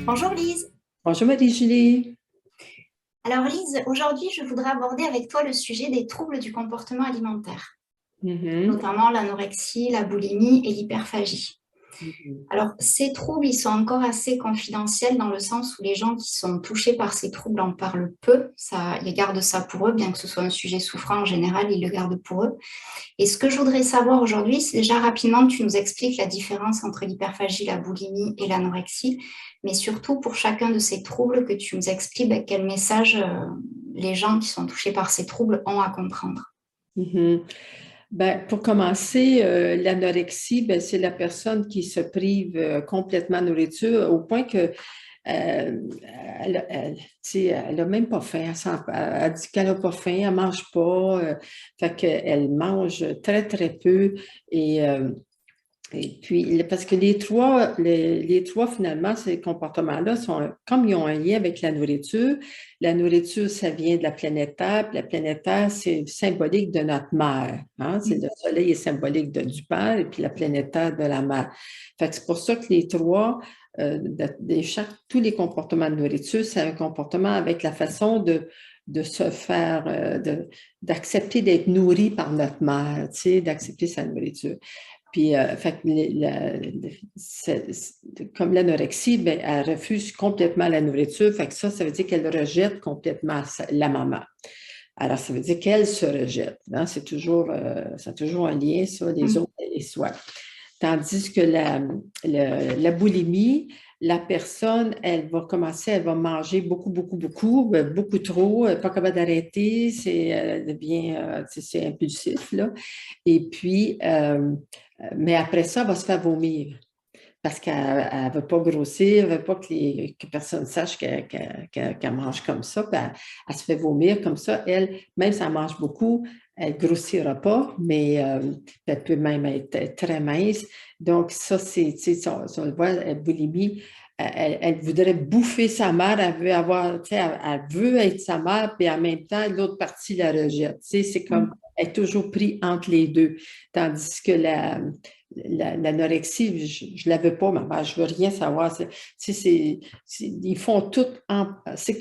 Bonjour Lise. Bonjour Marie-Julie. Alors Lise, aujourd'hui je voudrais aborder avec toi le sujet des troubles du comportement alimentaire, Mhm. notamment l'anorexie, la boulimie et l'hyperphagie. Mhm. Alors ces troubles, ils sont encore assez confidentiels dans le sens où les gens qui sont touchés par ces troubles en parlent peu. Ça, ils gardent ça pour eux, bien que ce soit un sujet souffrant en général, ils le gardent pour eux. Et ce que je voudrais savoir aujourd'hui, c'est déjà rapidement que tu nous expliques la différence entre l'hyperphagie, la boulimie et l'anorexie, mais surtout pour chacun de ces troubles que tu nous expliques quel message les gens qui sont touchés par ces troubles ont à comprendre. Mhm. Ben, pour commencer, l'anorexie, ben, c'est la personne qui se prive complètement de nourriture au point que tu sais, elle a même pas faim. Elle dit qu'elle n'a pas faim, elle ne mange pas. Fait qu'elle mange très, très peu. Et Et puis, parce que les trois, finalement, ces comportements-là sont, comme ils ont un lien avec la nourriture, ça vient de la planète Terre, puis la planète Terre, c'est symbolique de notre mère. Hein? C'est le soleil est symbolique du père, et puis la planète Terre de la mère. Fait que c'est pour ça que les trois, tous les comportements de nourriture, c'est un comportement avec la façon de se faire, d'accepter d'être nourri par notre mère, tu sais, d'accepter sa nourriture. Puis, fait que comme l'anorexie, ben, elle refuse complètement la nourriture. Fait que ça veut dire qu'elle rejette complètement la maman. Alors, ça veut dire qu'elle se rejette. Hein? Ça a toujours un lien, ça, les Mm. autres et soi. Tandis que la boulimie, la personne, elle va manger beaucoup, beaucoup, beaucoup, beaucoup trop, pas capable d'arrêter, elle devient, c'est impulsif, là. Et puis, mais après ça, elle va se faire vomir parce qu'elle ne veut pas grossir, elle ne veut pas que personne sache qu'elle mange comme ça. Puis elle se fait vomir comme ça. Elle, même si elle mange beaucoup, elle ne grossira pas, mais elle peut même être très mince. Donc, ça, c'est, tu sais, on le voit, elle boulimie. Elle voudrait bouffer sa mère, elle veut avoir, tu sais, elle veut être sa mère, puis en même temps, l'autre partie la rejette. Tu sais, c'est comme, Mm. elle est toujours prise entre les deux. Tandis que l'anorexie, je ne la veux pas, maman, je ne veux rien savoir. Ils font tout en.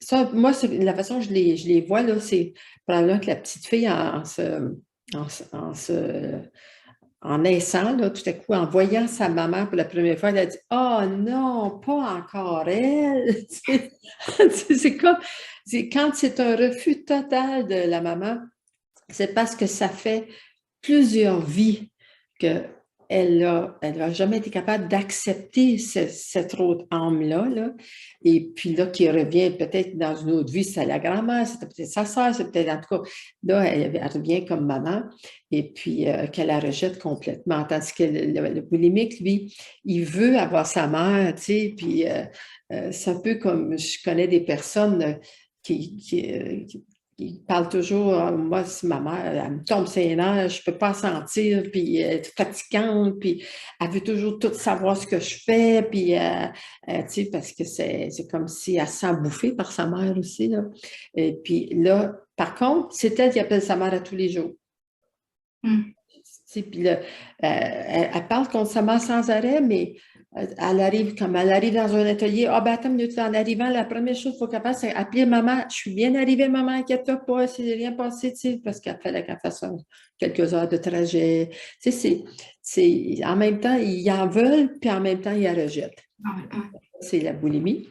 Ça, moi, la façon que je les vois, là, c'est probablement que la petite fille, en se- en naissant, là, tout à coup, en voyant sa maman pour la première fois, elle a dit: Oh non, pas encore elle. C'est comme, quand c'est un refus total de la maman, c'est parce que ça fait plusieurs vies qu'elle elle n'a jamais été capable d'accepter cette autre âme-là, là. Et puis là, qui revient peut-être dans une autre vie, c'est la grand-mère, c'était peut-être sa soeur, c'est peut-être en tout cas, là, elle revient comme maman, et puis qu'elle la rejette complètement. Tandis que le boulimique, lui, il veut avoir sa mère, tu sais, puis c'est un peu comme je connais des personnes qui il parle toujours, moi, si ma mère, elle me tombe ses nerfs, je ne peux pas sentir, puis elle est fatigante, puis elle veut toujours tout savoir ce que je fais, puis, tu sais, parce que c'est comme si elle se sent bouffée par sa mère aussi, là. Et puis là, par contre, c'est elle qui appelle sa mère à tous les jours. Mm. Tu sais, puis là, elle parle contre sa mère sans arrêt, mais comme elle arrive dans un atelier, ah ben attends une minute, en arrivant, la première chose qu'il faut qu'elle fasse, c'est appeler maman. Je suis bien arrivée, maman, inquiète-toi pas, c'est rien passé, tu sais, parce qu'elle fallait qu'elle fasse quelques heures de trajet. Tu sais, en même temps, ils en veulent, puis en même temps, ils la rejettent. Ouais, ouais. C'est la boulimie.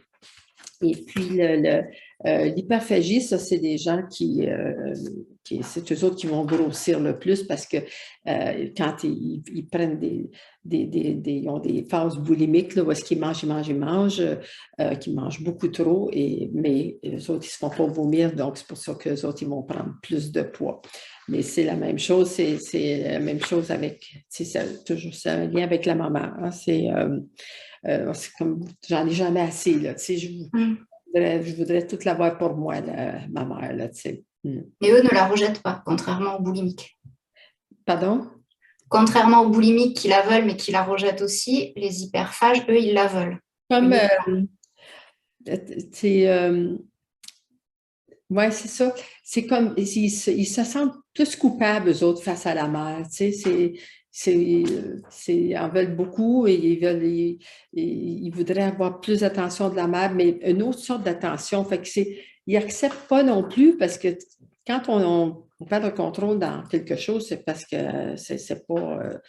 Et puis, l'hyperphagie, ça, c'est des gens c'est eux autres qui vont grossir le plus parce que quand ils prennent ils ont des phases boulimiques, là, où est-ce qu'ils mangent, qu'ils mangent beaucoup trop, mais eux autres, ils ne se font pas vomir, donc c'est pour ça qu'eux autres, ils vont prendre plus de poids. Mais c'est la même chose, c'est la même chose avec, tu sais, toujours, c'est un lien avec la maman. Hein, c'est comme, j'en ai jamais assez, là, tu sais, Mm. je voudrais tout l'avoir pour moi, ma mère, là, tu sais. Mm. Mais eux ne la rejettent pas, contrairement aux boulimiques. Pardon? Contrairement aux boulimiques qui la veulent mais qui la rejettent aussi, les hyperphages, eux, ils la veulent. Comme, Uniquement. c'est, ouais, c'est ça. C'est comme, ils se sentent plus coupables, eux autres, face à la mère, tu sais, ils en veulent beaucoup et ils voudraient avoir plus d'attention de la mère, mais une autre sorte d'attention. Fait que ils n'acceptent pas non plus parce que quand on perd le contrôle dans quelque chose, c'est parce que c'est pas,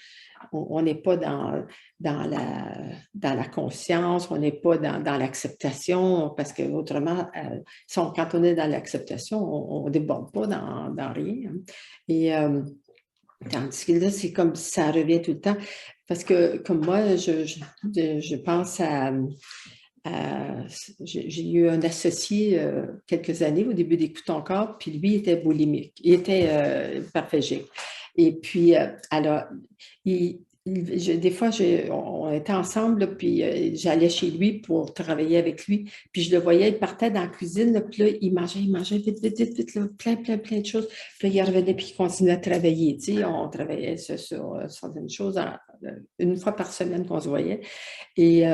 on n'est pas dans la conscience, on n'est pas dans l'acceptation, parce que autrement, quand on est dans l'acceptation, on ne déborde pas dans rien. Hein. Et tandis que là, c'est comme ça revient tout le temps. Parce que comme moi, je pense j'ai eu un associé quelques années au début d'Écoute ton corps, puis lui était boulimique, il était paraplégique. Et puis, alors, des fois, on était ensemble, là, puis j'allais chez lui pour travailler avec lui, puis je le voyais, il partait dans la cuisine, là, puis là, il mangeait vite, vite, vite, vite, là, plein de choses. Puis là, il revenait, puis il continuait à travailler. Tu sais, on travaillait sur certaines choses une fois par semaine qu'on se voyait. Et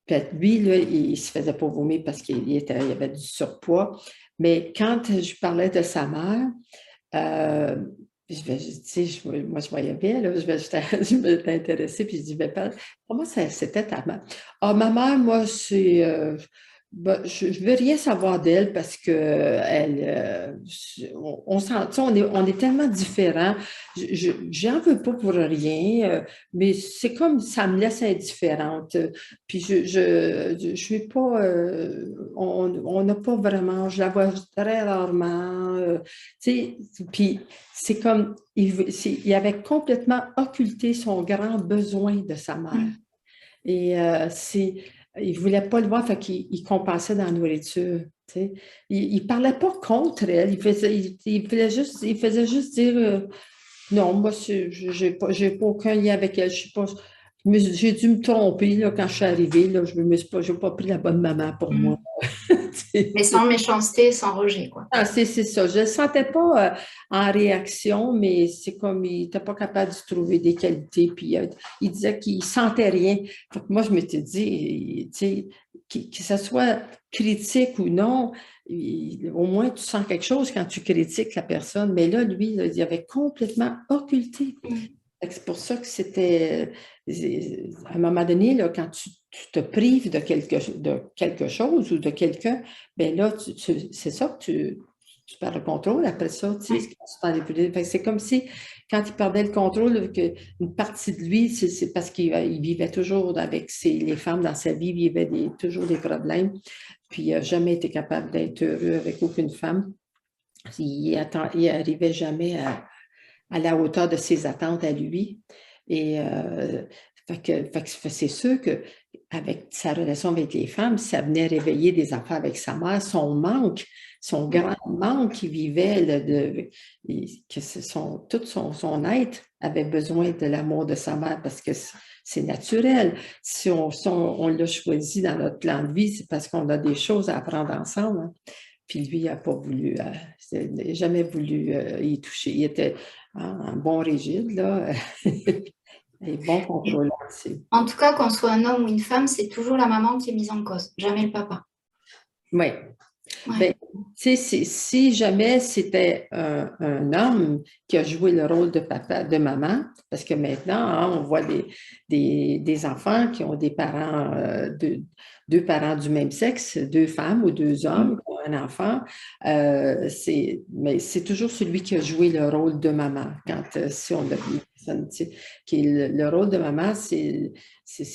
puis lui, là, il ne se faisait pas vomir parce qu'il avait du surpoids. Mais quand je parlais de sa mère, moi, je voyais bien, là, je m'étais intéressée, puis je dis, ben, comment c'était ta mère? Ah, ma mère, moi, je ne veux rien savoir d'elle parce que on est tellement différents. J'en veux pas pour rien, mais c'est comme ça me laisse indifférente. Puis je suis pas, on n'a pas vraiment, je la vois très rarement. Puis c'est comme, il avait complètement occulté son grand besoin de sa mère. Et il ne voulait pas le voir, fait qu'il compensait dans la nourriture. Il ne parlait pas contre elle, il faisait juste dire non, moi, j'ai pas aucun lien avec elle. Je sais pas, j'ai dû me tromper là, quand je suis arrivée. Là, je n'ai pas pris la bonne maman pour moi. Mais sans méchanceté, sans rejet, quoi. Ah, c'est ça. Je ne le sentais pas en réaction, mais c'est comme il n'était pas capable de trouver des qualités. Puis il disait qu'il ne sentait rien. Fait que moi, je m'étais dit, tu sais, que ce soit critique ou non, au moins tu sens quelque chose quand tu critiques la personne. Mais là, lui, là, il avait complètement occulté. C'est pour ça que c'était, à un moment donné, là, quand tu te prives de quelque chose ou de quelqu'un, bien là, c'est ça que tu perds le contrôle. Après ça, tu sais, c'est comme si, quand il perdait le contrôle, une partie de lui, c'est parce qu'il vivait toujours avec les femmes dans sa vie, il vivait toujours des problèmes, puis il n'a jamais été capable d'être heureux avec aucune femme. Il n'arrivait jamais à la hauteur de ses attentes à lui. Et c'est sûr qu'avec sa relation avec les femmes, ça venait réveiller des affaires avec sa mère, son grand manque qu'il vivait, tout son être avait besoin de l'amour de sa mère parce que c'est naturel. Si on l'a choisi dans notre plan de vie, c'est parce qu'on a des choses à apprendre ensemble. Hein. Puis lui, il n'a pas voulu, il n'a jamais voulu y toucher. Il était en bon rigide, là, et bon contrôleur aussi. En tout cas, qu'on soit un homme ou une femme, c'est toujours la maman qui est mise en cause, jamais le papa. Oui. Ouais. Ben, si jamais c'était un homme qui a joué le rôle de papa, de maman, parce que maintenant, hein, on voit des enfants qui ont des parents, deux parents du même sexe, deux femmes ou deux hommes qui ont un enfant, mais c'est toujours celui qui a joué le rôle de maman. Si on a une personne, qui est le rôle de maman, c'est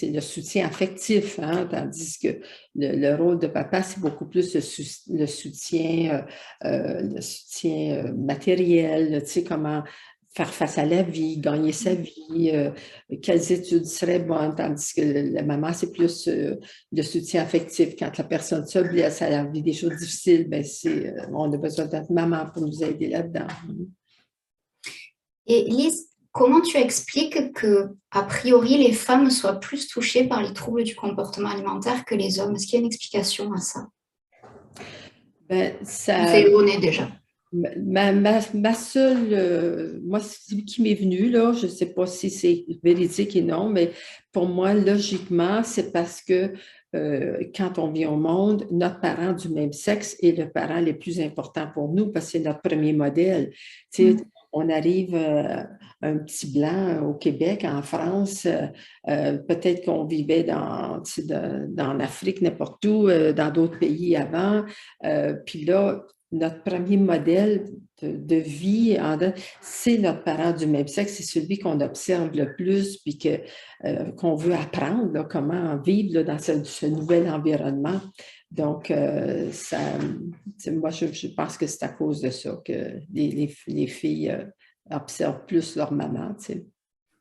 le soutien affectif, hein, tandis que le rôle de papa, c'est beaucoup plus le soutien matériel, tu sais, comment faire face à la vie, gagner sa vie, quelles études seraient bonnes, tandis que la maman, c'est plus le soutien affectif. Quand la personne se blesse, elle a envie des choses difficiles, ben on a besoin de notre maman pour nous aider là-dedans. Et Lise, comment tu expliques que, a priori, les femmes soient plus touchées par les troubles du comportement alimentaire que les hommes? Est-ce qu'il y a une explication à ça? Ben, ça... C'est erroné déjà. Ma seule, moi, c'est ce qui m'est venu, là, je ne sais pas si c'est véridique et non, mais pour moi, logiquement, c'est parce que quand on vient au monde, notre parent du même sexe est le parent le plus important pour nous parce que c'est notre premier modèle. Tu sais, on arrive un petit blanc au Québec, en France, peut-être qu'on vivait dans l'Afrique, n'importe où, dans d'autres pays avant. Puis là, notre premier modèle de vie, c'est notre parent du même sexe, c'est celui qu'on observe le plus, puis qu'on veut apprendre là, comment vivre là, dans ce nouvel environnement. Donc, moi, je pense que c'est à cause de ça que les filles observent plus leur maman. Tu sais.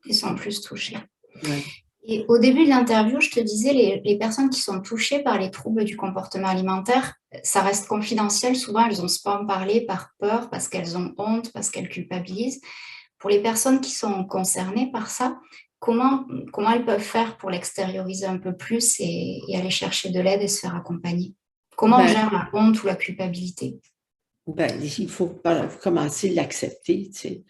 Ils sont plus touchés. Ouais. Et au début de l'interview, je te disais, les personnes qui sont touchées par les troubles du comportement alimentaire, ça reste confidentiel. Souvent, elles n'osent pas en parler par peur, parce qu'elles ont honte, parce qu'elles culpabilisent. Pour les personnes qui sont concernées par ça, comment elles peuvent faire pour l'extérioriser un peu plus et aller chercher de l'aide et se faire accompagner? Comment on gère la honte ou la culpabilité? Il faut commencer à l'accepter, tu sais.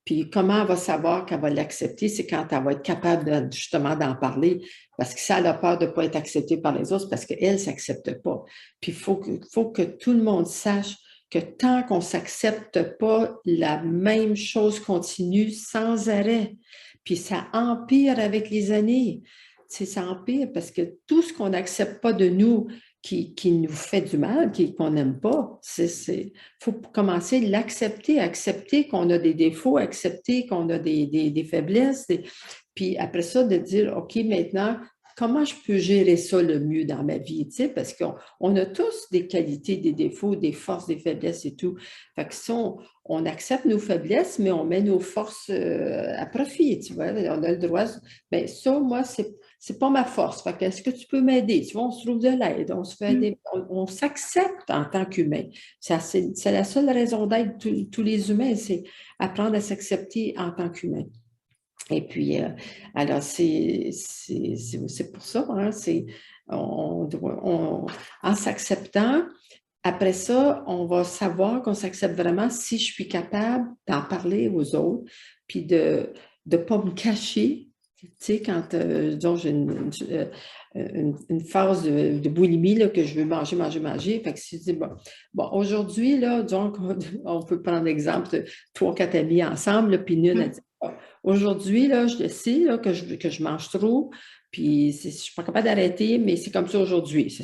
Puis comment elle va savoir qu'elle va l'accepter, c'est quand elle va être capable justement d'en parler, parce que si elle a peur de ne pas être acceptée par les autres, parce qu'elle ne s'accepte pas. Puis il faut que tout le monde sache que tant qu'on ne s'accepte pas, la même chose continue sans arrêt. Puis ça empire avec les années. Tu sais, ça empire parce que tout ce qu'on n'accepte pas de nous, qui nous fait du mal, qu'on n'aime pas. Il faut commencer à l'accepter, accepter qu'on a des défauts, accepter qu'on a des faiblesses. Puis après ça, de dire, OK, maintenant, comment je peux gérer ça le mieux dans ma vie? Tu sais, parce qu'on a tous des qualités, des défauts, des forces, des faiblesses et tout. Fait que si on accepte nos faiblesses, mais on met nos forces à profit, tu vois, on a le droit. Bien, ça, moi, c'est pas ma force. Fait que est-ce que tu peux m'aider? Tu vois, on se trouve de l'aide, on se fait aider, on s'accepte en tant qu'humain. C'est la seule raison d'être tous les humains, c'est apprendre à s'accepter en tant qu'humain. Et puis, alors, c'est pour ça, hein, en s'acceptant, après ça, on va savoir qu'on s'accepte vraiment si je suis capable d'en parler aux autres, puis de ne pas me cacher. Tu sais, quand disons, j'ai une phase de boulimie, là, que je veux manger, fait que si je dis, bon aujourd'hui, là, donc, on peut prendre l'exemple de 3-4 amis ensemble, là, puis une a dit, aujourd'hui, là, je le sais là, que je mange trop, puis je ne suis pas capable d'arrêter, mais c'est comme ça aujourd'hui.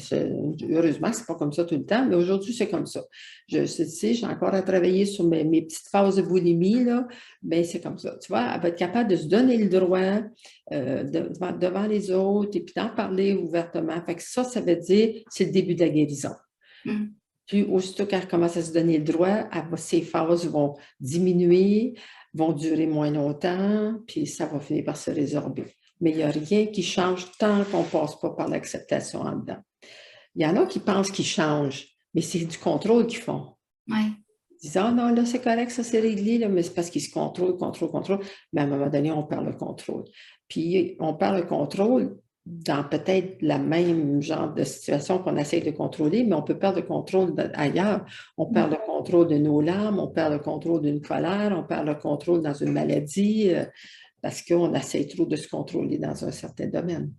Heureusement, ce n'est pas comme ça tout le temps, mais aujourd'hui, c'est comme ça. Je sais, j'ai encore à travailler sur mes petites phases de boulimie, là, mais c'est comme ça. Tu vois, elle va être capable de se donner le droit devant les autres et puis d'en parler ouvertement. Fait que ça veut dire c'est le début de la guérison. Puis aussitôt qu'elle commence à se donner le droit, ses phases vont diminuer, vont durer moins longtemps, puis ça va finir par se résorber. Mais il n'y a rien qui change tant qu'on ne passe pas par l'acceptation en dedans. Il y en a qui pensent qu'ils changent, mais c'est du contrôle qu'ils font. Ouais. Ils disent, ah non, là, c'est correct, ça, c'est réglé, là, mais c'est parce qu'ils se contrôlent. Mais à un moment donné, on perd le contrôle. Puis, on perd le contrôle dans peut-être la même genre de situation qu'on essaie de contrôler, mais on peut perdre le contrôle ailleurs. On perd le contrôle de nos larmes, on perd le contrôle d'une colère, on perd le contrôle dans une maladie, parce qu'on essaie trop de se contrôler dans un certain domaine.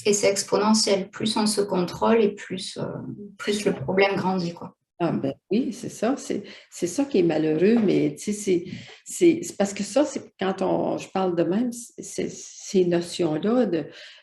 Et c'est exponentiel. Plus on se contrôle et plus le problème grandit, quoi. Ah ben oui, c'est ça. C'est ça qui est malheureux, mais tu sais, c'est parce que ça, c'est quand je parle de même, ces notions-là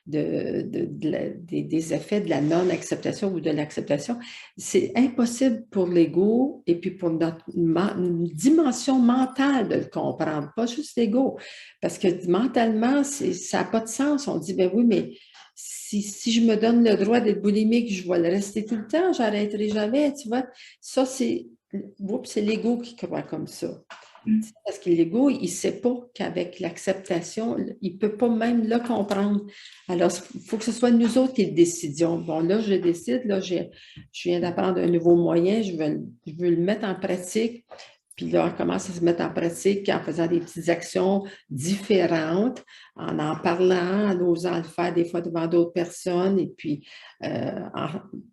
des effets de la non-acceptation ou de l'acceptation, c'est impossible pour l'ego et puis pour notre dimension mentale de le comprendre, pas juste l'ego. Parce que mentalement, ça n'a pas de sens. On dit, ben oui, mais si je me donne le droit d'être boulimique, je vais le rester tout le temps, je n'arrêterai jamais, tu vois. Ça, c'est l'ego qui croit comme ça. Parce que l'ego, il ne sait pas qu'avec l'acceptation, il ne peut pas même le comprendre. Alors, il faut que ce soit nous autres qui le décidions. Bon, là, je décide, là, je viens d'apprendre un nouveau moyen, je veux le mettre en pratique. Puis là, on commence à se mettre en pratique en faisant des petites actions différentes, en parlant, en osant le faire des fois devant d'autres personnes, et puis,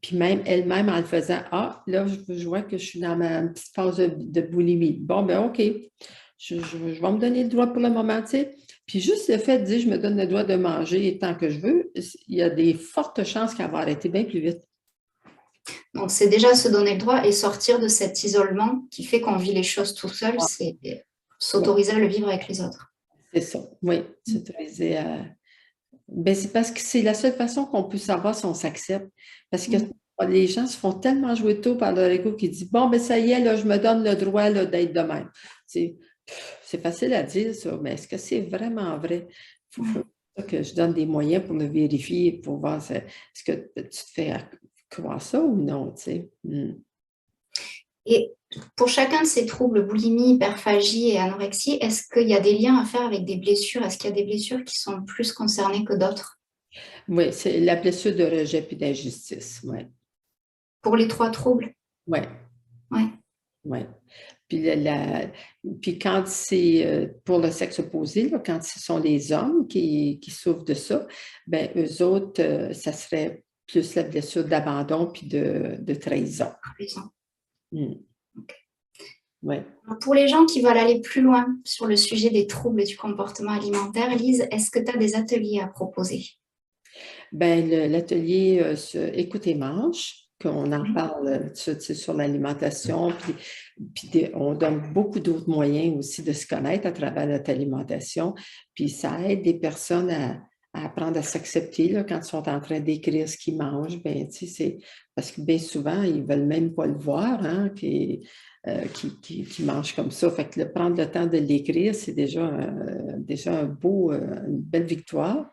puis même elle-même en le faisant. Ah, là, je vois que je suis dans ma petite phase de boulimie. Bon, ben OK, je vais me donner le droit pour le moment, tu sais. Puis juste le fait de dire je me donne le droit de manger tant que je veux, il y a des fortes chances qu'elle va arrêter bien plus vite. Donc, c'est déjà se donner le droit et sortir de cet isolement qui fait qu'on vit les choses tout seul. s'autoriser à le vivre avec les autres. C'est ça, oui, s'autoriser à... Ben, c'est parce que c'est la seule façon qu'on peut savoir si on s'accepte. Parce que les gens se font tellement jouer tôt par leur ego qui dit, bon, ben ça y est, là, je me donne le droit là, d'être de même. C'est facile à dire, ça, mais est-ce que c'est vraiment vrai? Il faut que je donne des moyens pour le vérifier, pour voir est-ce que tu te fais croire ça ou non, tu sais. Et pour chacun de ces troubles, boulimie, hyperphagie et anorexie, est-ce qu'il y a des liens à faire avec des blessures? Est-ce qu'il y a des blessures qui sont plus concernées que d'autres? Oui, c'est la blessure de rejet puis d'injustice, oui. Pour les 3 troubles? Oui. Oui. Oui. Puis quand c'est pour le sexe opposé, là, quand ce sont les hommes qui souffrent de ça, ben eux autres, ça serait plus la blessure d'abandon puis de trahison. Okay. Ouais. Pour les gens qui veulent aller plus loin sur le sujet des troubles du comportement alimentaire, Lise, est-ce que tu as des ateliers à proposer? Ben, l'atelier Écoute et mange, qu'on en parle sur l'alimentation, puis on donne beaucoup d'autres moyens aussi de se connaître à travers notre alimentation, puis ça aide des personnes à apprendre à s'accepter là, quand ils sont en train d'écrire ce qu'ils mangent. Ben, c'est parce que bien souvent, ils ne veulent même pas le voir, hein, qui mangent comme ça. Fait que prendre le temps de l'écrire, c'est déjà une belle victoire.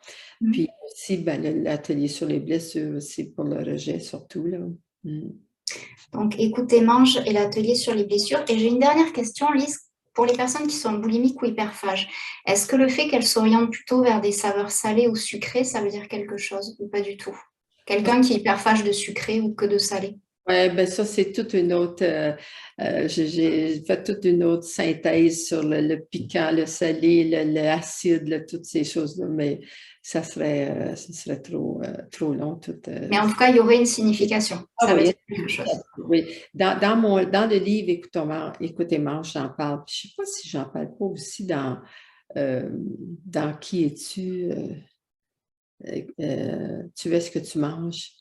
Puis aussi, ben, l'atelier sur les blessures aussi pour le rejet surtout. Là. Donc, Écoute et mange et l'atelier sur les blessures. Et j'ai une dernière question, Lise. Pour les personnes qui sont boulimiques ou hyperphages, est-ce que le fait qu'elles s'orientent plutôt vers des saveurs salées ou sucrées, ça veut dire quelque chose ou pas du tout? Quelqu'un qui est hyperphage de sucré ou que de salé? Oui, ben ça, c'est toute une autre... j'ai fait toute une autre synthèse sur le piquant, le salé, l'acide, toutes ces choses-là, mais ça serait trop long. Mais en tout cas, il y aurait une signification. Ça veut dire quelque chose. Oui. Dans le livre Écoute et mange, j'en parle. Puis, je ne sais pas si j'en parle pas aussi dans Qui es-tu? Tu es ce que tu manges.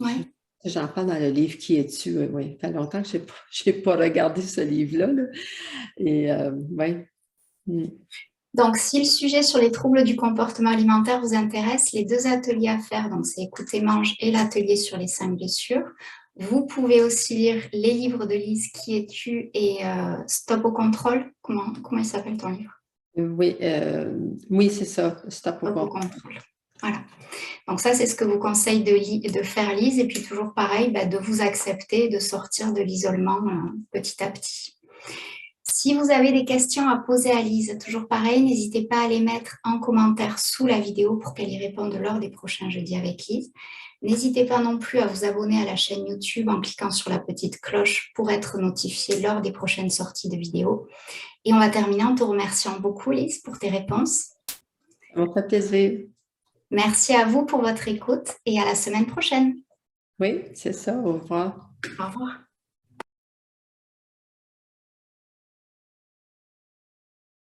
Oui. J'en parle dans le livre Qui es-tu? Oui. Ça fait longtemps que je n'ai pas regardé ce livre-là. Là. Et oui. Donc, si le sujet sur les troubles du comportement alimentaire vous intéresse, les 2 ateliers à faire, donc c'est Écoute et mange et l'atelier sur les 5 blessures. Vous pouvez aussi lire les livres de Lise Qui es-tu et Stop au contrôle. Comment il s'appelle ton livre? Oui, c'est ça. Stop au contrôle. Voilà. Donc ça, c'est ce que vous conseille de faire, Lise. Et puis toujours pareil, de vous accepter, de sortir de l'isolement petit à petit. Si vous avez des questions à poser à Lise, toujours pareil, n'hésitez pas à les mettre en commentaire sous la vidéo pour qu'elle y réponde lors des prochains jeudis avec Lise. N'hésitez pas non plus à vous abonner à la chaîne YouTube en cliquant sur la petite cloche pour être notifié lors des prochaines sorties de vidéos. Et on va terminer en te remerciant beaucoup, Lise, pour tes réponses. Ça m'a fait plaisir. Merci à vous pour votre écoute et à la semaine prochaine. Oui, c'est ça. Au revoir. Au revoir.